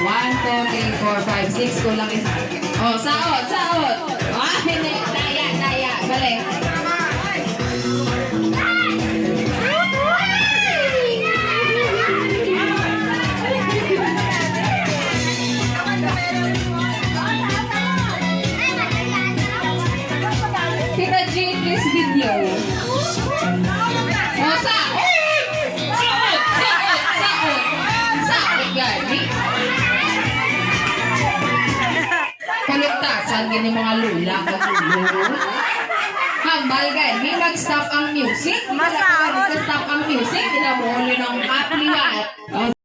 1, 2, 3, 4, 5, 6. Kulang isa. Oh, saot, saot. Ah, hindi. Daya, daya. Balik. Tita Jane, this video. Oh, saot! Saot! Saot! Saot! Saot, gani. Paluktasan, gini mga lula. Hambal, gani. Mag-stop ang music. Mag-stop ang music. Kinamulo ng kapliwat.